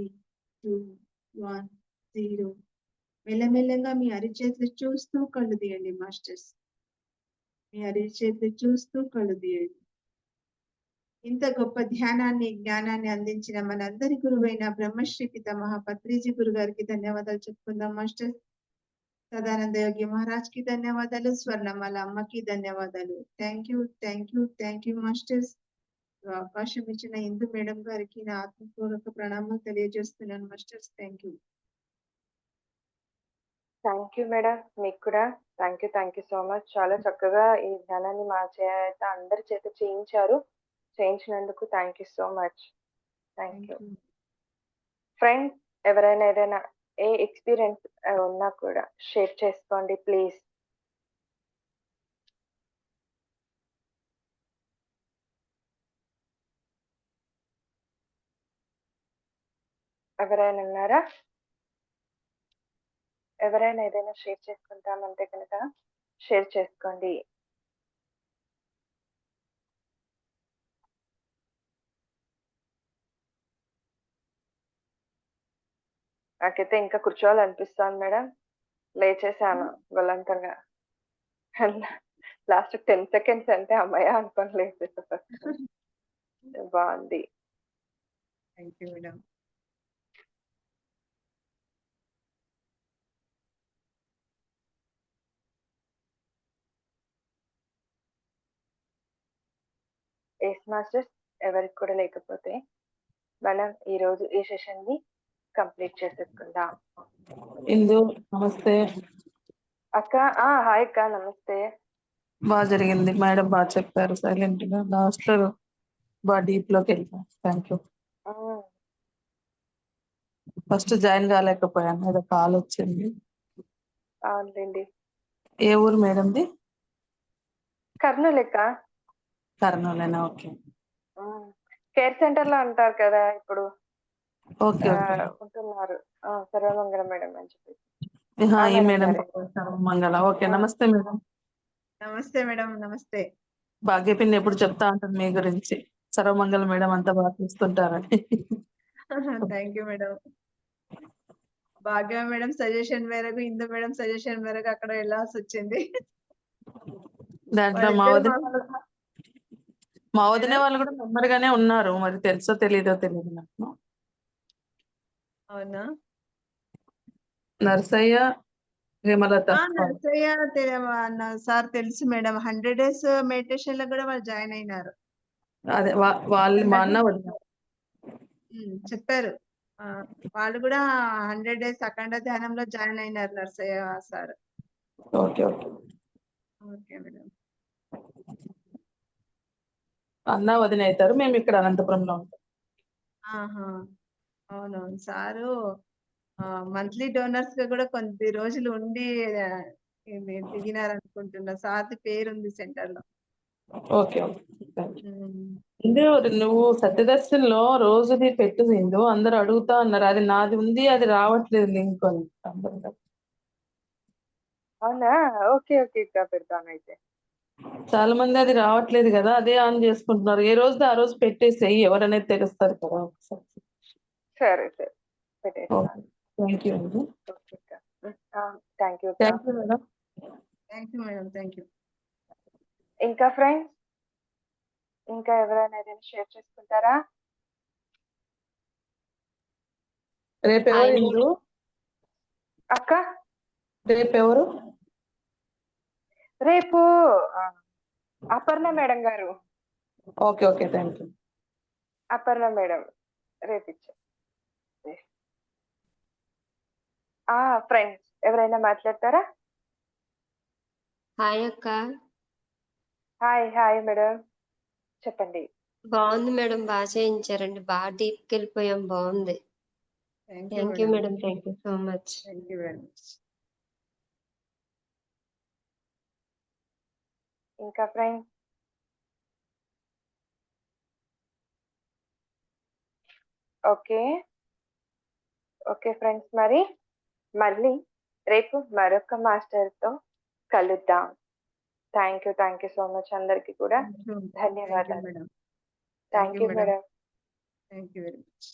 2, 1, 0. మెల్లమెల్లగా మీ అరిచేతులు చూస్తూ కళ్ళు తీయండి మాస్టర్స్. మీ అరిచేతులు చూస్తూ కళ్ళు తీయండి. ఇంత గొప్ప ధ్యానాన్ని, జ్ఞానాన్ని అందించిన మనందరి గురువైన బ్రహ్మశ్రీ పితామహ పత్రిజీ గురు గారికి ధన్యవాదాలు చెప్పుకుందాం మాస్టర్. సదానంద యోగి మహారాజ్ కి ధన్యవాదాలు, స్వర్ణమాల అమ్మకి ధన్యవాదాలు. Thank you masters. అవకాశం ఇచ్చిన ఇందు మేడం గారికి నా ఆత్మపూర్వక ప్రణామాలు తెలియజేస్తున్నాను మాస్టర్స్. Thank you madam. మీకు కూడా థ్యాంక్ యూ సో మచ్. చాలా చక్కగా ఈ ధ్యానాన్ని మా చేత అందరి చేత చేయించినందుకు thank you so much. Thank you. Friends, ఎవరైనా ఏదైనా ఏ ఎక్స్పీరియన్స్ ఉన్నా కూడా షేర్ చేసుకోండి ప్లీజ్. ఎవరైనా ఉన్నారా? ఎవరైనా ఏదైనా షేర్ చేసుకుంటామంటే కనుక షేర్ చేసుకోండి. నాకైతే ఇంకా కూర్చోవాలనిపిస్తాను మేడం. లేచేసాను బలవంతంగా. లాస్ట్ 10 seconds అంటే అమ్మాయ అనుకోలేదు. బాగుంది. Thank you madam. Yes masters, ఎవరికి కూడా లేకపోతే మనం ఈ రోజు ఈ సెషన్ ని కంప్లీట్ చేసేసుకుందాం. ఇందు నమస్తే అక్క. హాయ్ అక్క, నమస్తే. బాగా జరిగింది మేడం, బాగా చెప్పారు. సైలెంట్ గా లాస్ట్ లో బాగా డీప్ లోకి వెళ్ళిపోయాం. Thank you. Um, first join కాలేకపోయాను, ఏదో కాల్ వచ్చింది. అవునులేండి. ఏ ఊరు మేడంది? కర్నూలు అక్క. కర్నూలేనా? ఓకే కేర్ సెంటర్ లో ఉంటారు కదా ఇప్పుడు. ఓకే ఆ, ఓకే. ఉంటున్నారు. సర్వమంగళ మేడం అని చెప్పి. ఈ మేడం మేడం గారే. మంగళ. ఓకే, ఆ, నమస్తే మేడం. నమస్తే మేడం, నమస్తే. భాగ్యపిన్ని ఎప్పుడు చెప్తా ఉంటుంది మీ గురించి, సర్వమంగళ మేడం అంతా బాగా చూస్తుంటారని. Thank you madam. Bhagya madam suggestion మేరకు, ఇందు మేడం సజెషన్ మేరకు అక్కడ వెళ్ళాల్సి వచ్చింది. దాంట్లో వాళ్ళిద్దరు మా వదిన మేడం? వాళ్ళు కూడా మెంబర్ గానే ఉన్నారు, మరి తెలుసో తెలీదో తెలియదు నాకు. అవునా? నర్సయ్య, హేమలత. నర్సయ్య సార్ తెలుసు మేడం. 100 days మెడిటేషన్ లో కూడా వాళ్ళు జాయిన్ అయినారు. అదే వాళ్ళు మా అన్న వదిన. చెప్పారు. వాళ్ళు కూడా 100 days అఖండ ధ్యానంలో జాయిన్ అయినారు Narsaiah sir. Okay okay. Okay madam. అన్న వదిన అవుతారు, మేము ఇక్కడ అనంతపురంలో ఉంటాం. అవునవును. సారు మంత్లీ డోనర్స్ గా కూడా కొద్ది రోజులు ఉండి దిగినారు అనుకుంటున్నా. సార్ది పేరుంది సెంటర్ లో. Okay okay. ఇందు నువ్వు సత్యదర్శన్లో రోజుది పెట్టు ఇందు, అందరు అడుగుతా ఉన్నారు. అది నాది ఉంది, అది రావట్లేదు లింక్ అని. అవునా? ఓకే ఓకే అక్క, పెడతాను అయితే. చాలా మంది అది రావట్లేదు కదా, అదే ఆన్ చేసుకుంటున్నారు. ఏ రోజు ఆ రోజు పెట్టేసేయి, ఎవరనేది తెలుస్తారు కదా ఒకసారి. సరే సరే, పెట్టేస్తాను. థ్యాంక్ యూ అండి. ఓకే అక్క. థ్యాంక్ యూ అక్క. Thank you madam. Thank you madam, thank you. ఇంకా ఫ్రెండ్స్, ఇంకా ఎవరైనా ఏదైనా షేర్ చేసుకుంటారా? రేపు ఎవరు ఇందు? అక్క రేపు ఎవరు? రేపు అపర్ణ మేడం గారు. Okay okay, thank you. Aparna madam రేపు ఇచ్చారు. ఫ్రెండ్స్ ఎవరైనా మాట్లాడతారా? హాయ్ అక్క. హాయ్ హాయ్ మేడం, చెప్పండి. బాగుంది మేడం, బాగా చేయించారండి, బాగా డీప్కి వెళ్ళిపోయాం, బాగుంది. Thank you madam, thank you so much. Thank you very much. ఇంకా ఫ్రెండ్స్, ఓకే ఓకే ఫ్రెండ్స్, మరి మళ్ళీ రేపు మరొక మాస్టర్తో కలుద్దాం. థ్యాంక్ యూ సో మచ్ అందరికి కూడా. ధన్యవాదాలు. Madam. Thank you madam. Thank you very much.